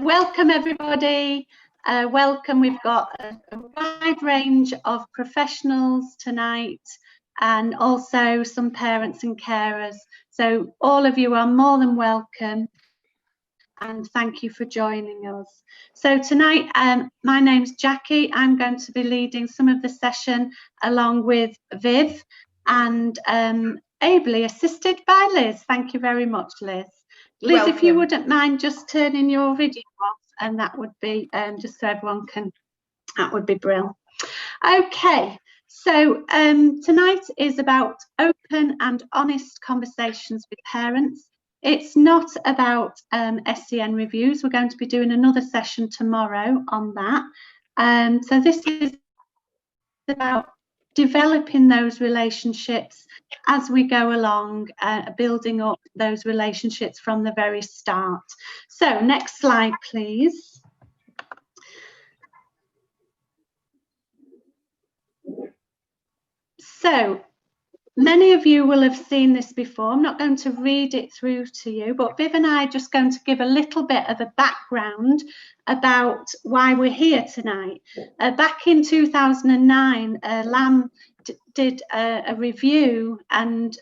Welcome everybody. Welcome. We've got a wide range of professionals tonight and also some parents and carers. So all of you are more than welcome and thank you for joining us. So tonight, my name's Jackie. I'm going to be leading some of the session along with Viv and ably assisted by Liz. Thank you very much, Liz. Liz, welcome. If you wouldn't mind just turning your video off, and that would be just so everyone can, that would be brilliant. Okay, so tonight is about open and honest conversations with parents. It's not about SEN reviews. We're going to be doing another session tomorrow on that. So this is about developing those relationships as we go along, building up those relationships from the very start. So next slide, please. So many of you will have seen this before. I'm not going to read it through to you, but Viv and I are just going to give a little bit of a background about why we're here tonight. Back in 2009, LAM did a review and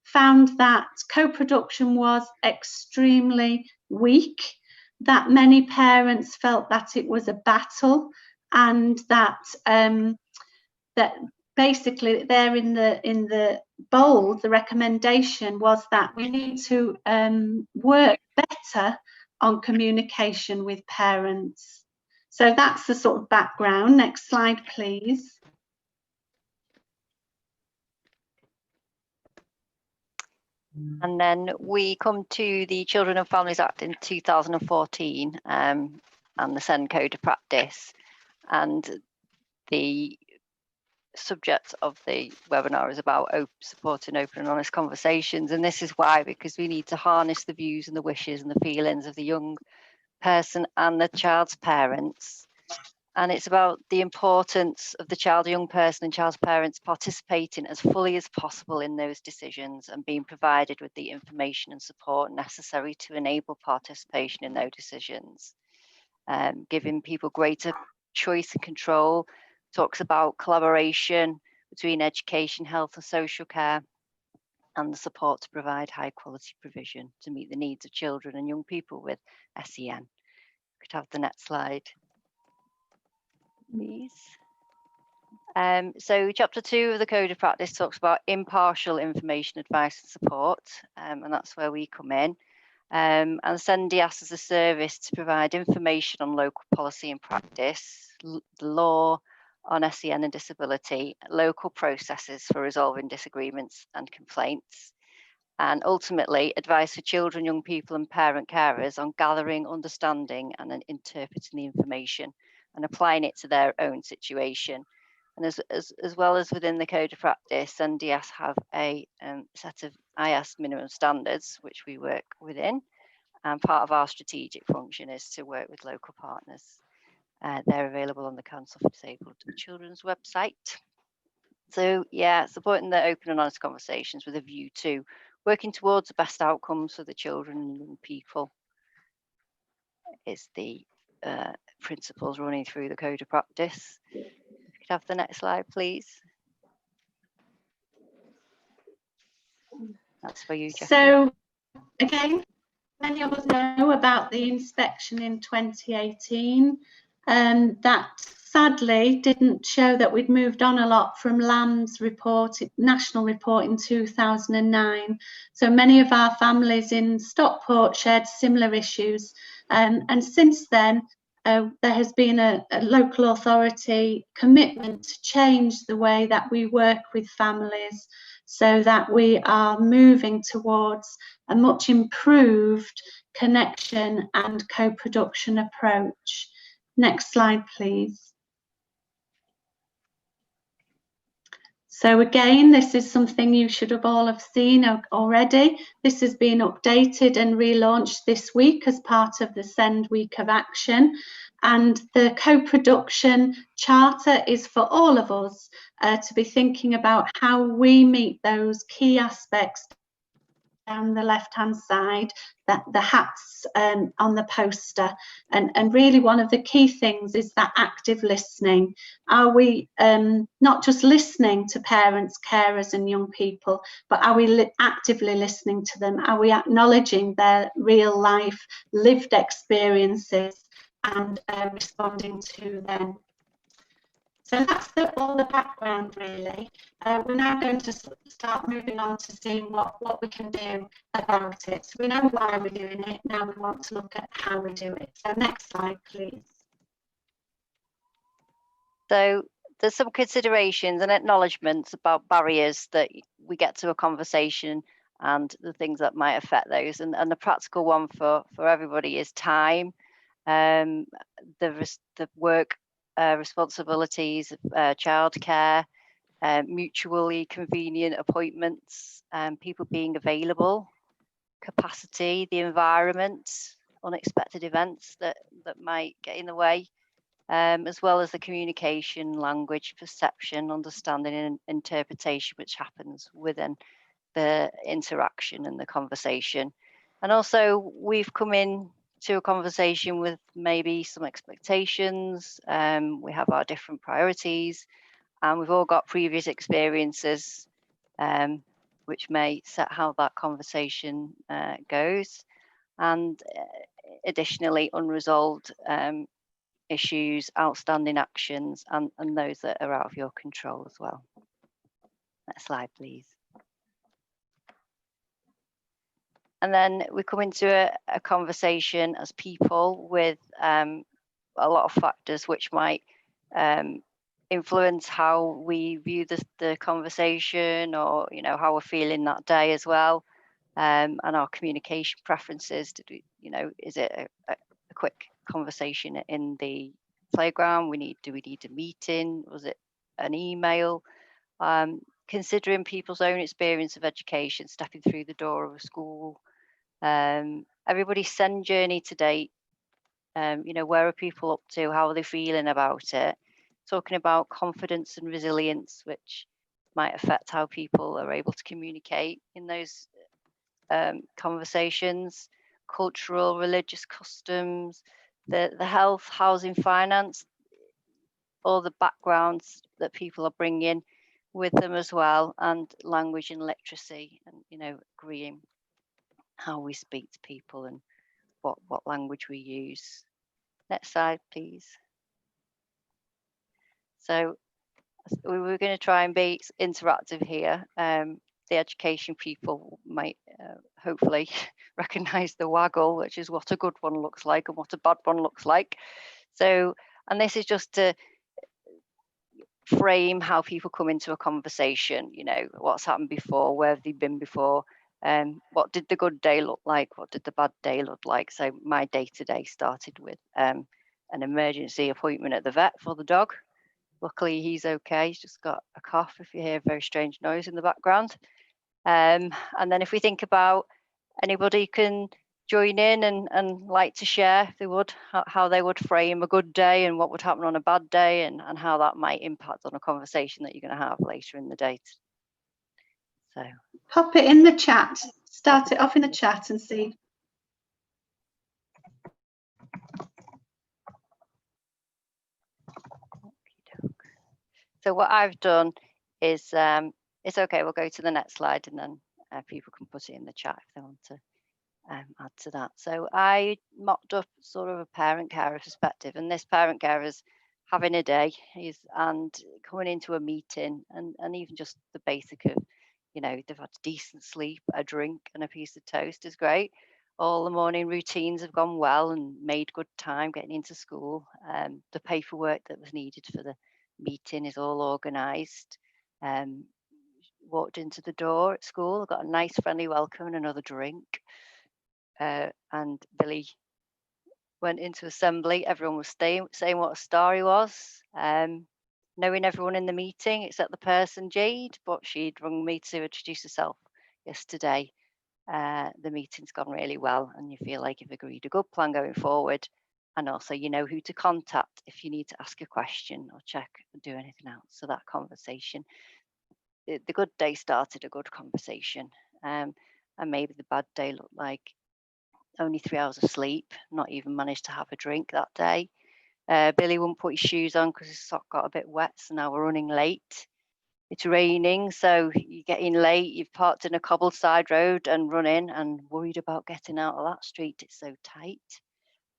found that co-production was extremely weak, that many parents felt that it was a battle, and that basically there in the bold, the recommendation was that we need to work better on communication with parents. So that's the sort of background. Next slide, please. And then we come to the Children and Families Act in 2014 and the SEN Code of Practice. And the subject of the webinar is about supporting open and honest conversations. And this is why, because we need to harness the views and the wishes and the feelings of the young person and the child's parents. And it's about the importance of the child, young person and child's parents participating as fully as possible in those decisions and being provided with the information and support necessary to enable participation in those decisions. Giving people greater choice and control. Talks about collaboration between education, health and social care, and the support to provide high quality provision to meet the needs of children and young people with SEN. Could have the next slide, please. So chapter 2 of the Code of Practice talks about impartial information, advice and support, and that's where we come in. And SENDIAS is a service to provide information on local policy and practice, the law on SEN and disability, local processes for resolving disagreements and complaints, and ultimately advice for children, young people and parent carers on gathering, understanding and then interpreting the information and applying it to their own situation. And as well as within the Code of Practice, NDS have a set of IS minimum standards, which we work within. And part of our strategic function is to work with local partners. They're available on the Council for Disabled Children's website. So yeah, supporting the open and honest conversations with a view to working towards the best outcomes for the children and young people is the principles running through the Code of Practice. If you could have the next slide, please. That's for you, Jackie. So again, many of us know about the inspection in 2018. That sadly didn't show that we'd moved on a lot from LAM's report, national report in 2009. So many of our families in Stockport shared similar issues. And since then, there has been a local authority commitment to change the way that we work with families so that we are moving towards a much improved connection and co-production approach. Next slide, please. So again, this is something you should have all have seen already. This has been updated and relaunched this week as part of the SEND Week of Action. And the co-production charter is for all of us to be thinking about how we meet those key aspects down the left hand side, that the hats on the poster, and really one of the key things is that active listening. Are we not just listening to parents, carers and young people, but are we actively listening to them? Are we acknowledging their real life lived experiences and responding to them? So that's all the background, really. We're now going to start moving on to seeing what we can do about it. So we know why we're doing it. Now we want to look at how we do it. So next slide, please. So there's some considerations and acknowledgements about barriers that we get to a conversation and the things that might affect those. And the practical one for everybody is time, the work responsibilities, childcare, mutually convenient appointments, people being available, capacity, the environment, unexpected events that might get in the way, as well as the communication, language, perception, understanding and interpretation which happens within the interaction and the conversation. And also we've come in to a conversation with maybe some expectations, we have our different priorities, and we've all got previous experiences which may set how that conversation goes, and additionally unresolved issues, outstanding actions, and those that are out of your control as well. Next slide, please. And then we come into a conversation as people with a lot of factors which might influence how we view the conversation, or how we're feeling that day as well, and our communication preferences. Is it a quick conversation in the playground? Do we need a meeting? Was it an email? Considering people's own experience of education, stepping through the door of a school, everybody's SEND journey to date, where are people up to, how are they feeling about it, talking about confidence and resilience, which might affect how people are able to communicate in those conversations, cultural, religious customs, the health, housing, finance, all the backgrounds that people are bringing with them as well, and language and literacy, and agreeing how we speak to people and what language we use. Next slide, please. So we were going to try and be interactive here. The education people might hopefully recognize the waggle, which is what a good one looks like and what a bad one looks like. So, and this is just to frame how people come into a conversation, what's happened before, where have they been before, what did the good day look like, what did the bad day look like. So my day today started with an emergency appointment at the vet for the dog. Luckily he's okay, he's just got a cough if you hear a very strange noise in the background. And then if we think about, anybody can join in and like to share, if they would, how they would frame a good day and what would happen on a bad day, and how that might impact on a conversation that you're going to have later in the day. So pop it in the chat, start it off in the chat and see. So what I've done is, it's okay, we'll go to the next slide, and then people can put it in the chat if they want to add to that. So I mocked up sort of a parent carer perspective, and this parent carer is having a day, and coming into a meeting, and even just the basic of, they've had decent sleep, a drink and a piece of toast is great. All the morning routines have gone well and made good time getting into school. The paperwork that was needed for the meeting is all organised. Walked into the door at school, got a nice friendly welcome and another drink. And Billy went into assembly. Everyone was saying what a star he was. Knowing everyone in the meeting except the person Jade, but she'd rung me to introduce herself yesterday. The meeting's gone really well, and you feel like you've agreed a good plan going forward, and also you know who to contact if you need to ask a question or check or do anything else. So that conversation, the good day started a good conversation. and maybe the bad day looked like only 3 hours of sleep, not even managed to have a drink that day. Billy wouldn't put his shoes on because his sock got a bit wet, so now we're running late. It's raining, so you get in late, you've parked in a cobbled side road and run in and worried about getting out of that street, it's so tight.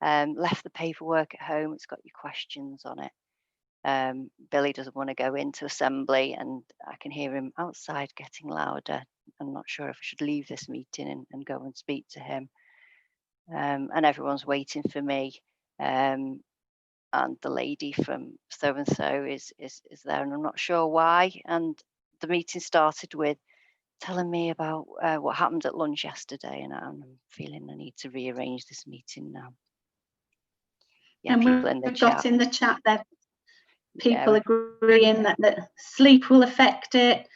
Left the paperwork at home, it's got your questions on it. Billy doesn't want to go into assembly, and I can hear him outside getting louder. I'm not sure if I should leave this meeting and go and speak to him. And everyone's waiting for me. And the lady from so and so is there, and I'm not sure why. And the meeting started with telling me about what happened at lunch yesterday, and I'm feeling I need to rearrange this meeting now. Yeah, and people in the we've chat. got in the chat there people agreeing that sleep will affect it,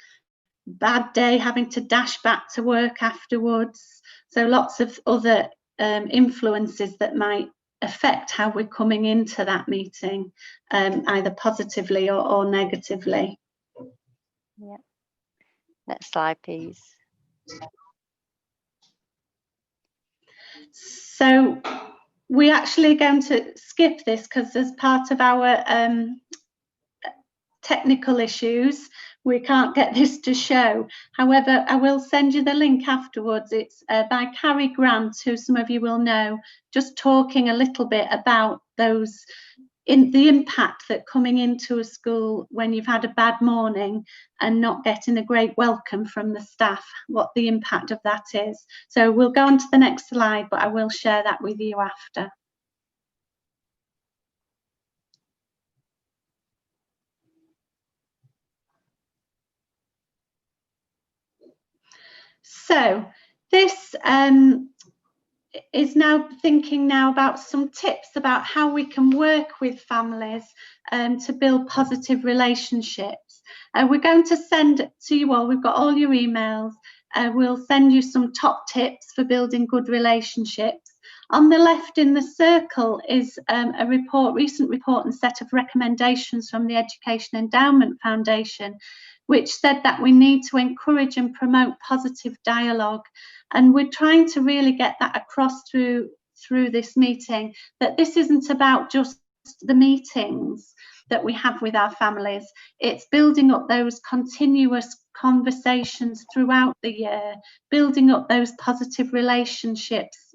bad day, having to dash back to work afterwards. So lots of other influences that might affect how we're coming into that meeting, either positively or negatively. Yeah. Next slide, please. So we're actually going to skip this because as part of our technical issues, we can't get this to show. However, I will send you the link afterwards. It's by Carrie Grant, who some of you will know, just talking a little bit about those the impact that coming into a school when you've had a bad morning and not getting a great welcome from the staff, what the impact of that is. So we'll go on to the next slide, but I will share that with you after. So this is now thinking now about some tips about how we can work with families to build positive relationships. We're going to send to you all, we've got all your emails, we'll send you some top tips for building good relationships. On the left in the circle is a recent report and set of recommendations from the Education Endowment Foundation, which said that we need to encourage and promote positive dialogue. And we're trying to really get that across through this meeting, that this isn't about just the meetings that we have with our families. It's building up those continuous conversations throughout the year, building up those positive relationships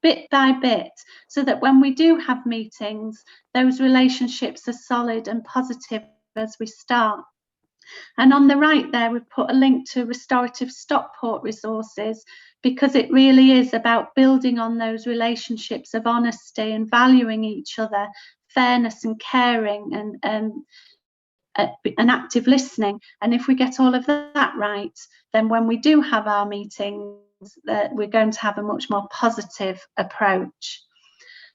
bit by bit, so that when we do have meetings, those relationships are solid and positive as we start. And on the right there, we've put a link to Restorative Stockport resources, because it really is about building on those relationships of honesty and valuing each other, fairness and caring, and active listening. And if we get all of that right, then when we do have our meetings, we're going to have a much more positive approach.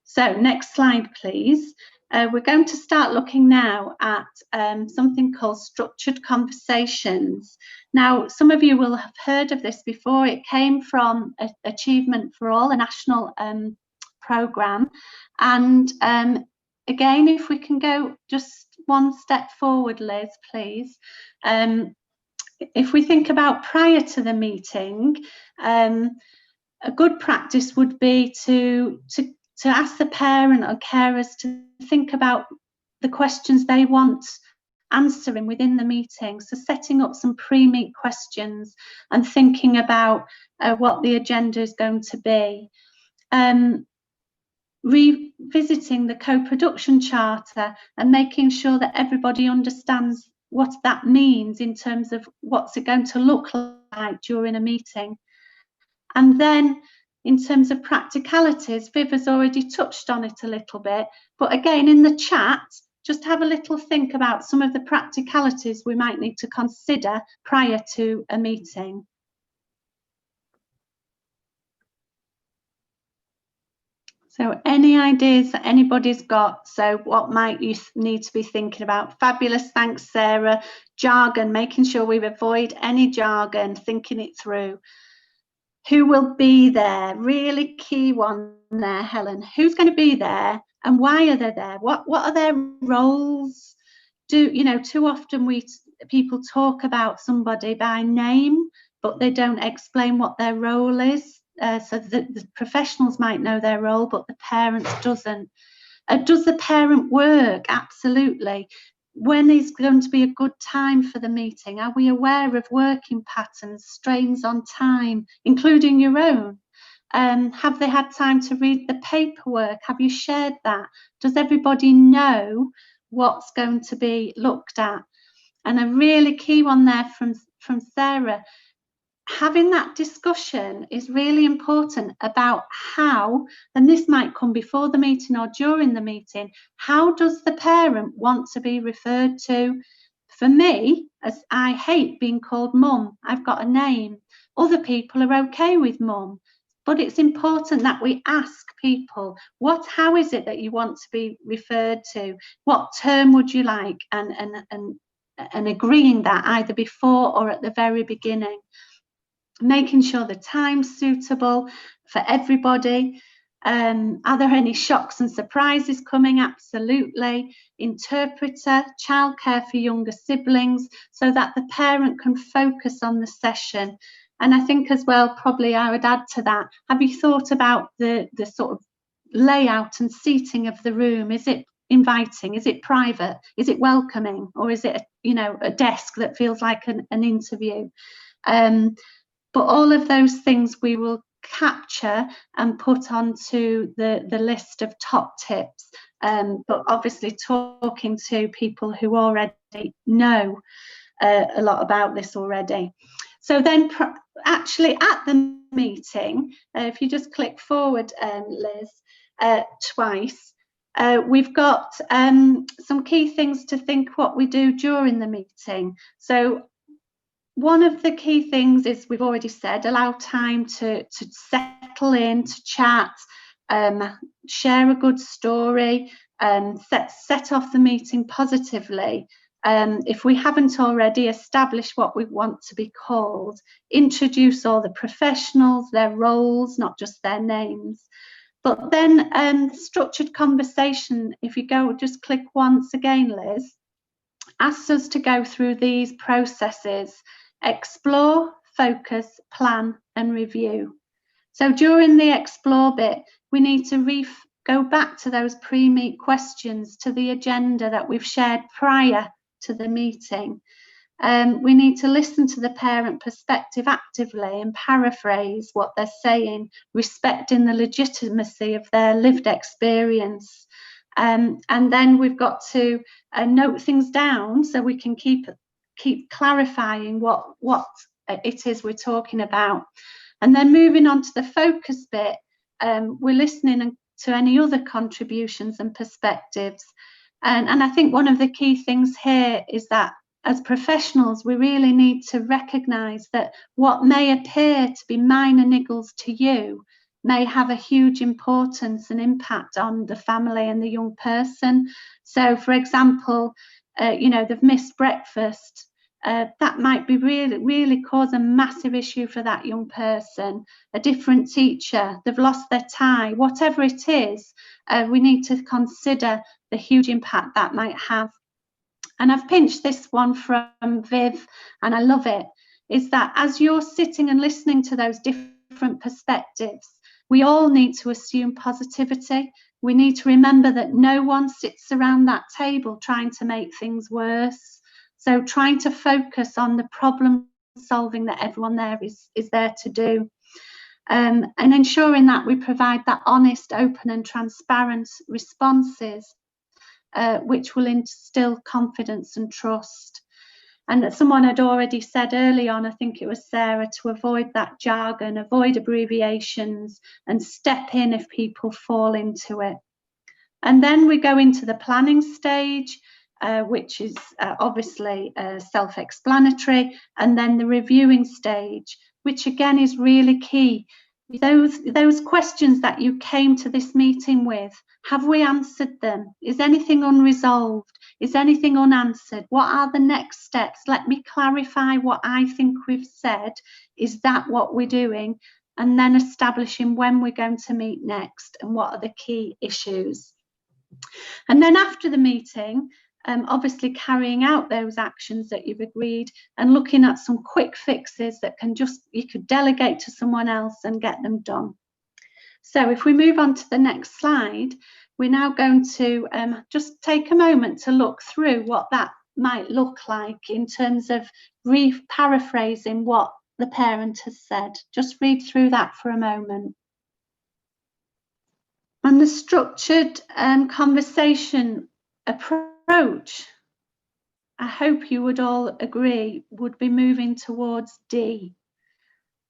So next slide, please. We're going to start looking now at something called structured conversations. Now, some of you will have heard of this before. It came from Achievement for All, a national programme. And again, if we can go just one step forward, Liz, please. If we think about prior to the meeting, a good practice would be to ask the parent or carers to think about the questions they want answering within the meeting. So setting up some pre-meet questions and thinking about what the agenda is going to be. Revisiting the co-production charter and making sure that everybody understands what that means in terms of what's it going to look like during a meeting. And then in terms of practicalities, Viv has already touched on it a little bit, but again, in the chat, just have a little think about some of the practicalities we might need to consider prior to a meeting. So any ideas that anybody's got? So what might you need to be thinking about? Fabulous, thanks, Sarah. Jargon, making sure we avoid any jargon, thinking it through. Who will be there? Really key one there, Helen. Who's going to be there and why are they there? What are their roles? Too often people talk about somebody by name, but they don't explain what their role is. So the professionals might know their role, but the parents doesn't. Does the parent work? Absolutely. When is going to be a good time for the meeting? Are we aware of working patterns, strains on time, including your own? Have they had time to read the paperwork? Have you shared that? Does everybody know what's going to be looked at? And a really key one there from Sarah, having that discussion is really important about how, and this might come before the meeting or during the meeting, how does the parent want to be referred to? For me, as I hate being called mum, I've got a name. Other people are okay with mum, but it's important that we ask people, how is it that you want to be referred to? What term would you like? And agreeing that either before or at the very beginning. Making sure the time's suitable for everybody. Are there any shocks and surprises coming? Absolutely. Interpreter, childcare for younger siblings, so that the parent can focus on the session. And I think as well, probably I would add to that, have you thought about the sort of layout and seating of the room? Is it inviting? Is it private? Is it welcoming? Or is it, a desk that feels like an interview? But all of those things we will capture and put onto the list of top tips, but obviously talking to people who already know a lot about this already. So then actually at the meeting, if you just click forward, Liz, twice, we've got some key things to think what we do during the meeting. So one of the key things is, we've already said, allow time to settle in, to chat, share a good story, set off the meeting positively. If we haven't already, establish what we want to be called, introduce all the professionals, their roles, not just their names. But then structured conversation, if you go, just click once again, Liz, asks us to go through these processes: explore, focus, plan, and review. So during the explore bit, we need to go back to those pre-meet questions, to the agenda that we've shared prior to the meeting. We need to listen to the parent perspective actively and paraphrase what they're saying, respecting the legitimacy of their lived experience. And then we've got to note things down so we can keep clarifying what it is we're talking about. And then moving on to the focus bit, we're listening to any other contributions and perspectives. And I think one of the key things here is that as professionals, we really need to recognise that what may appear to be minor niggles to you may have a huge importance and impact on the family and the young person. So, for example, they've missed breakfast. That might be really cause a massive issue for that young person. A different teacher, they've lost their tie, whatever it is, we need to consider the huge impact that might have. And I've pinched this one from Viv, and I love it, is that as you're sitting and listening to those different perspectives, we all need to assume positivity. We need to remember that no one sits around that table trying to make things worse. So trying to focus on the problem solving that everyone there is there to do. And ensuring that we provide that honest, open and transparent responses, which will instill confidence and trust. And someone had already said early on, I think it was Sarah, to avoid that jargon, avoid abbreviations, and step in if people fall into it. And then we go into the planning stage, which is obviously self-explanatory, and then the reviewing stage, which again is really key. Those questions that you came to this meeting with, have we answered them? Is anything unresolved? Is anything unanswered? What are the next steps? Let me clarify what I think we've said. Is that what we're doing? And then establishing when we're going to meet next and what are the key issues. And then after the meeting, obviously carrying out those actions that you've agreed and looking at some quick fixes that you could delegate to someone else and get them done. So if we move on to the next slide, we're now going to just take a moment to look through what that might look like in terms of paraphrasing what the parent has said. Just read through that for a moment. And the structured conversation approach, I hope you would all agree, would be moving towards D.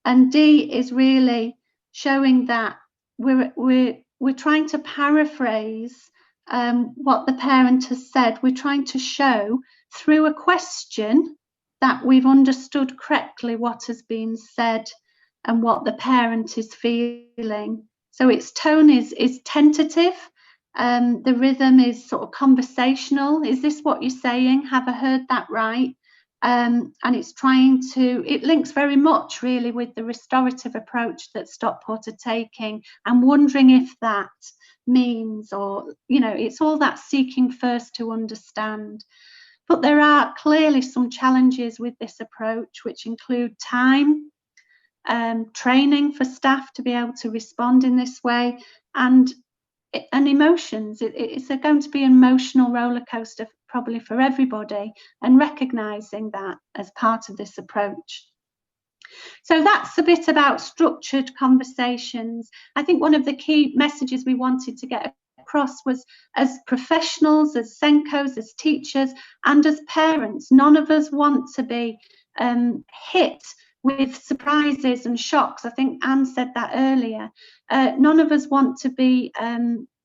And D is really showing that we're trying to paraphrase what the parent has said. We're trying to show through a question that we've understood correctly what has been said and what the parent is feeling. So its tone is tentative. The rhythm is sort of conversational. Is this what you're saying? Have I heard that right? And it links very much really with the restorative approach that Stockport are taking. I'm wondering if that means, or, it's all that seeking first to understand. But there are clearly some challenges with this approach, which include time, training for staff to be able to respond in this way, and emotions. It's going to be an emotional roller coaster probably for everybody, and recognizing that as part of this approach. So that's a bit about structured conversations. I think one of the key messages we wanted to get across was, as professionals, as SENCOs, as teachers, and as parents, none of us want to be hit with surprises and shocks. I think Anne said that earlier. None of us want to be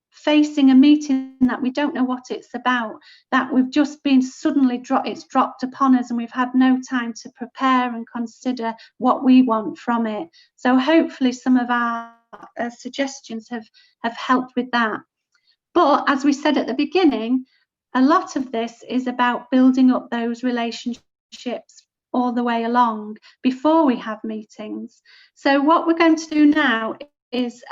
facing a meeting that we don't know what it's about, that we've just been suddenly dropped upon us, and we've had no time to prepare and consider what we want from it. So hopefully some of our suggestions have helped with that. But as we said at the beginning, a lot of this is about building up those relationships all the way along before we have meetings. So what we're going to do now is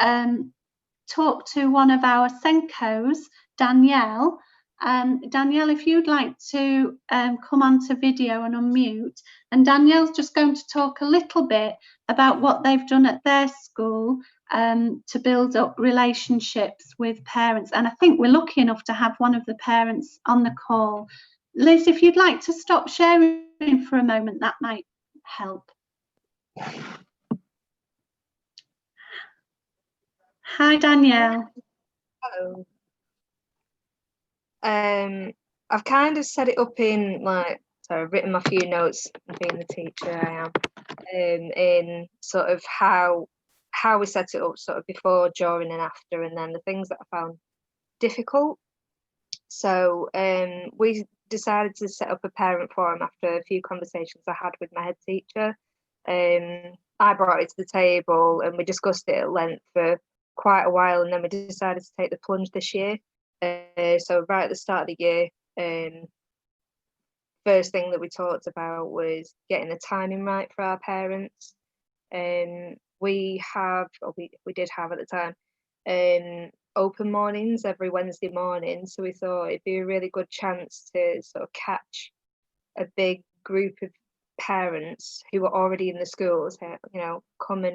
talk to one of our SENCOs, Danielle. Danielle, if you'd like to come onto video and unmute. And Danielle's just going to talk a little bit about what they've done at their school to build up relationships with parents. And I think we're lucky enough to have one of the parents on the call. Liz, if you'd like to stop sharing for a moment, that might help. Hi, Danielle. Hello. I've kind of set it up in I've written my few notes, being the teacher I am, in sort of how we set it up, sort of before, during and after, and then the things that I found difficult. So we decided to set up a parent forum after a few conversations I had with my head teacher. I brought it to the table and we discussed it at length for quite a while, and then we decided to take the plunge this year. So right at the start of the year, first thing that we talked about was getting the timing right for our parents. We did have at the time open mornings every Wednesday morning, so we thought it'd be a really good chance to sort of catch a big group of parents who were already in the schools, come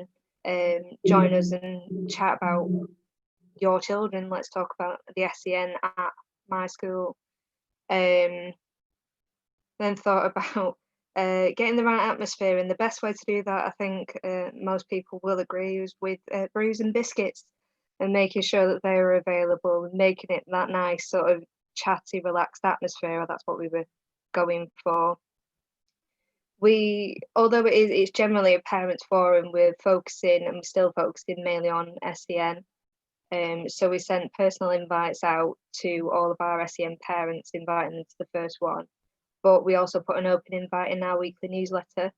and join us and chat about your children. Let's talk about the SEN at my school. Then thought about getting the right atmosphere, and the best way to do that, I think most people will agree, is with brews and biscuits, and making sure that they were available and making it that nice sort of chatty, relaxed atmosphere. That's what we were going for. Although it's generally a parents forum, we're still focusing mainly on SEN. So we sent personal invites out to all of our SEN parents, inviting them to the first one. But we also put an open invite in our weekly newsletter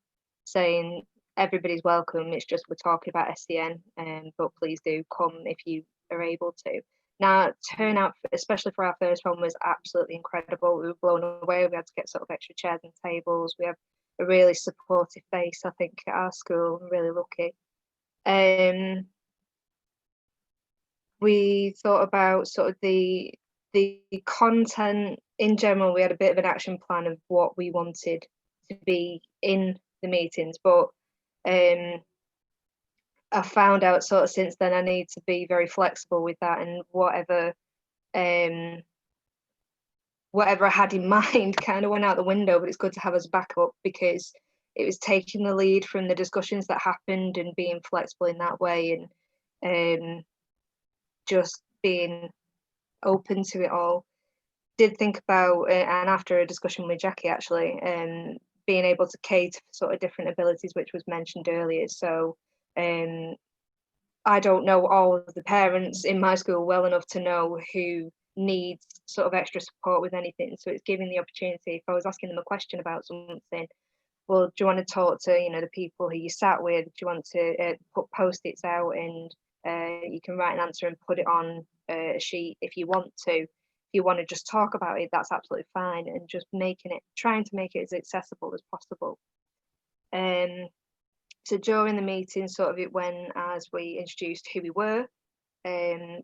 saying everybody's welcome. It's just we're talking about SEN, but please do come if you are able to. Now, turnout, especially for our first one, was absolutely incredible. We were blown away. We had to get sort of extra chairs and tables. We have a really supportive base, I think, at our school. I'm really lucky. We thought about sort of the the content in general, we had a bit of an action plan of what we wanted to be in the meetings, but I found out sort of since then I need to be very flexible with that, and whatever I had in mind kind of went out the window, but it's good to have as backup because it was taking the lead from the discussions that happened and being flexible in that way, and just being open to it all. Did think about, and after a discussion with Jackie actually, being able to cater for sort of different abilities, which was mentioned earlier. So I don't know all of the parents in my school well enough to know who needs sort of extra support with anything. So it's giving the opportunity, if I was asking them a question about something, well, do you want to talk to, the people who you sat with? Do you want to put Post-its out, and you can write an answer and put it on a sheet if you want to. If you want to just talk about it, that's absolutely fine, and just trying to make it as accessible as possible. So during the meeting, sort of it went as we introduced who we were.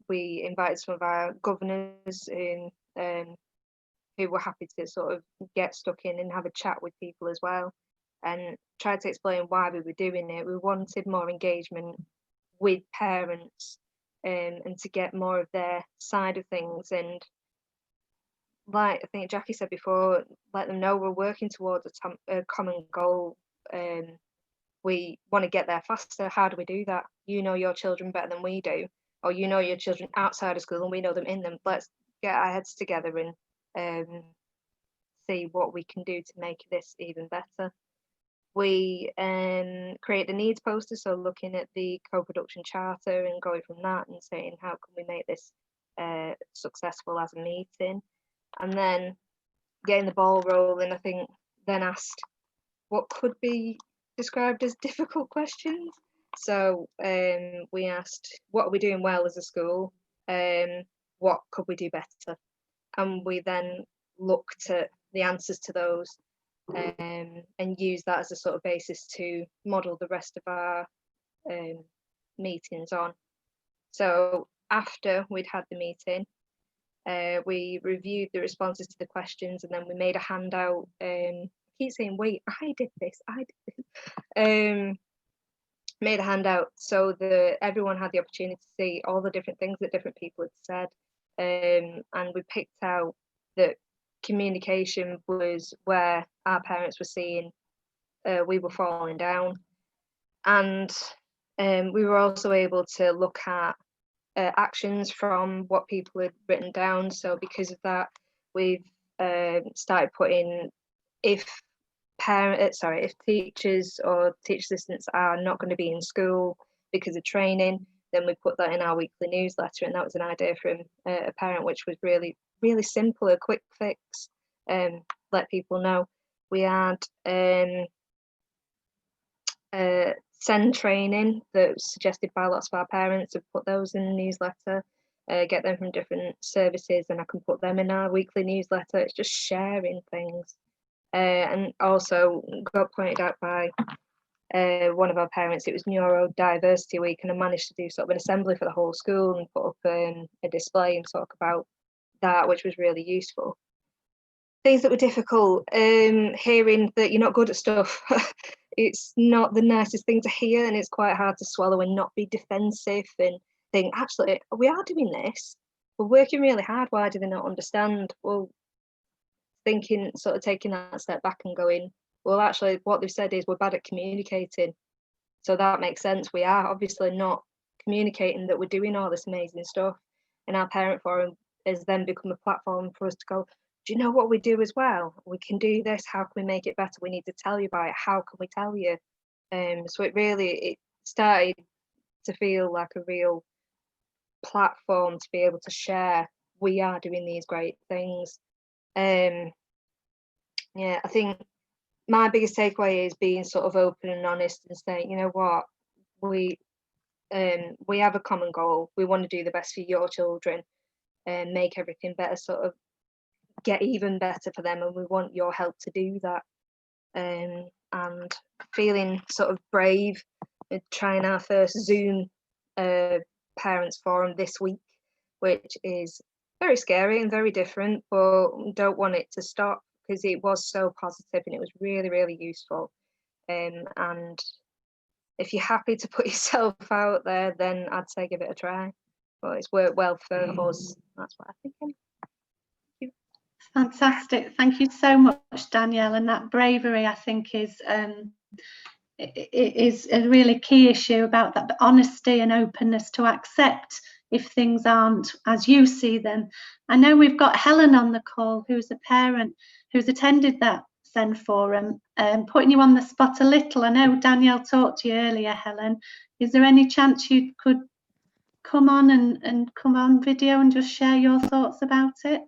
We invited some of our governors in, who were happy to sort of get stuck in and have a chat with people as well, and tried to explain why we were doing it. We wanted more engagement with parents, and to get more of their side of things. And like I think Jackie said before, let them know we're working towards a common goal. We want to get there faster. How do we do that? You know your children better than we do, or you know your children outside of school and we know them in them. Let's get our heads together and see what we can do to make this even better. We create a needs poster, so looking at the co-production charter and going from that and saying how can we make this successful as a meeting, and then getting the ball rolling. I think then asked what could be described as difficult questions. So we asked, what are we doing well as a school? What could we do better? And we then looked at the answers to those and use that as a sort of basis to model the rest of our meetings on. So after we'd had the meeting, we reviewed the responses to the questions, and then we made a handout. I keep saying, wait, I did this. Made a handout so that everyone had the opportunity to see all the different things that different people had said, and we picked out that communication was where our parents were seeing we were falling down, and we were also able to look at actions from what people had written down. So because of that, we've started putting, if teachers or teacher assistants are not going to be in school because of training, then we put that in our weekly newsletter. And that was an idea from a parent, which was really, really simple, a quick fix, let people know. We had send training that was suggested by lots of our parents, to put those in the newsletter, get them from different services, and I can put them in our weekly newsletter. It's just sharing things. And also got pointed out by one of our parents, it was Neurodiversity Week, and I managed to do sort of an assembly for the whole school and put up a display and talk about that, which was really useful. Things that were difficult, hearing that you're not good at stuff. It's not the nicest thing to hear, and it's quite hard to swallow and not be defensive and think, actually, we are doing this, we're working really hard, why do they not understand? Well, thinking, sort of taking that step back and going, well, actually what they've said is we're bad at communicating, so that makes sense. We are obviously not communicating that we're doing all this amazing stuff, and our parent forum has then become a platform for us to go, do you know what we do as well? We can do this, how can we make it better? We need to tell you about it, how can we tell you? So it started to feel like a real platform to be able to share, we are doing these great things. Yeah, I think my biggest takeaway is being sort of open and honest and saying, you know what, we have a common goal. We want to do the best for your children and make everything better, sort of get even better for them, and we want your help to do that. And feeling sort of brave, trying our first Zoom parents forum this week, which is very scary and very different, but we don't want it to stop because it was so positive and it was really, really useful. And if you're happy to put yourself out there, then I'd say give it a try. But it's worked well for us. That's what I'm thinking. Fantastic. Thank you so much, Danielle. And that bravery, I think, is a really key issue about that honesty and openness to accept if things aren't as you see them. I know we've got Helen on the call, who's a parent who's attended that SEND forum, putting you on the spot a little. I know Danielle talked to you earlier, Helen. Is there any chance you could come on and come on video and just share your thoughts about it?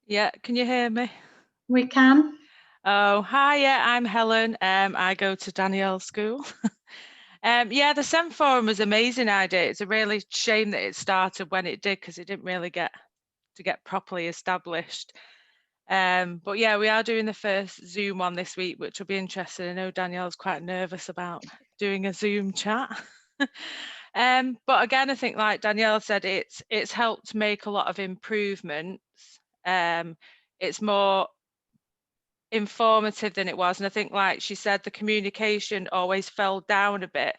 Yeah, can you hear me? We can. Oh, hi, yeah, I'm Helen. I go to Danielle's school. Yeah, the SEND forum was an amazing idea. It's a really shame that it started when it did, because it didn't really get properly established. But yeah, we are doing the first Zoom one this week, which will be interesting. I know Danielle's quite nervous about doing a Zoom chat. But again, I think, like Danielle said, it's helped make a lot of improvements. It's more informative than it was, and I think, like she said, the communication always fell down a bit,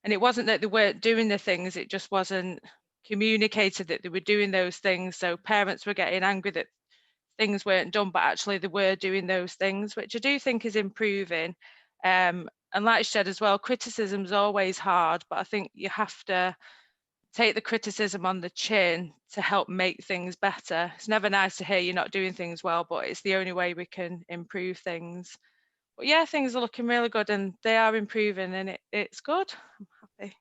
and it wasn't that they weren't doing the things, it just wasn't communicated that they were doing those things. So parents were getting angry that things weren't done, but actually they were doing those things, which I do think is improving. And like she said as well, criticism's always hard, but I think you have to take the criticism on the chin to help make things better. It's never nice to hear you're not doing things well, but it's the only way we can improve things. But yeah, things are looking really good and they are improving, and it's good. I'm happy.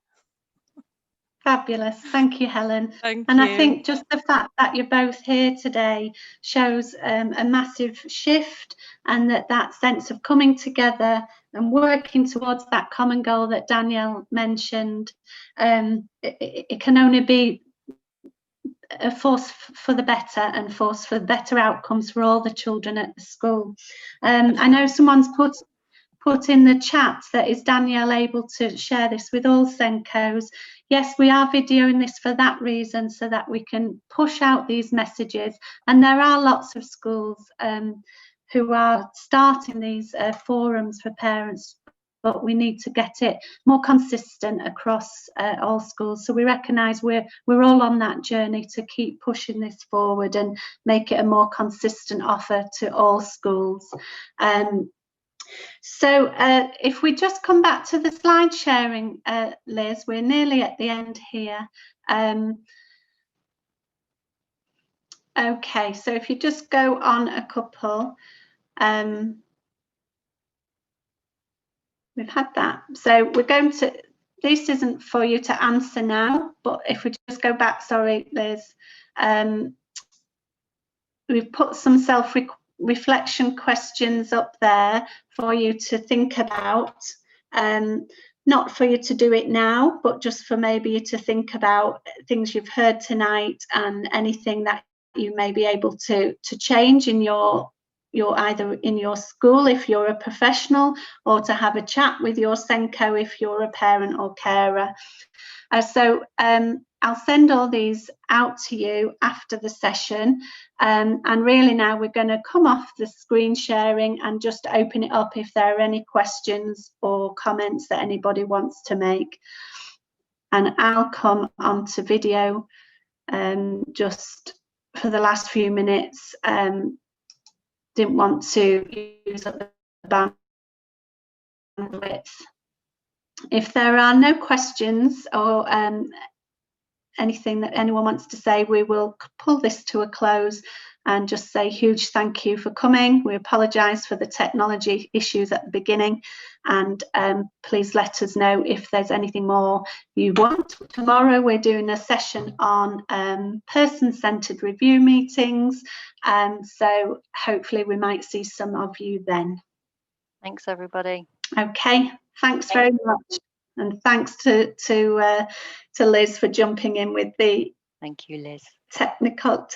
Fabulous. Thank you, Helen. Thank and you. I think just the fact that you're both here today shows a massive shift, and that sense of coming together and working towards that common goal that Danielle mentioned. It can only be a force for the better and force for better outcomes for all the children at the school. I know someone's put in the chat that is Danielle able to share this with all SENCOs. Yes, we are videoing this for that reason, so that we can push out these messages. And there are lots of schools who are starting these forums for parents, but we need to get it more consistent across all schools. So we recognise we're all on that journey to keep pushing this forward and make it a more consistent offer to all schools. So if we just come back to the slide sharing, Liz, we're nearly at the end here. Okay, so if you just go on a couple, we've had that. So we're going to, this isn't for you to answer now, but if we just go back, sorry, Liz, we've put some self-reflection questions up there for you to think about. Not for you to do it now, but just for maybe you to think about things you've heard tonight and anything that you may be able to change in your either in your school if you're a professional, or to have a chat with your SENCO if you're a parent or carer. So I'll send all these out to you after the session, and really now we're going to come off the screen sharing and just open it up if there are any questions or comments that anybody wants to make. And I'll come onto video just for the last few minutes. Didn't want to use up the bandwidth. If there are no questions or anything that anyone wants to say, we will pull this to a close and just say huge thank you for coming. We apologise for the technology issues at the beginning, and please let us know if there's anything more you want. Tomorrow we're doing a session on person-centred review meetings, so hopefully we might see some of you then. Thanks, everybody. Okay, thanks very much. And thanks to Liz for jumping in with the Thank you, Liz. technical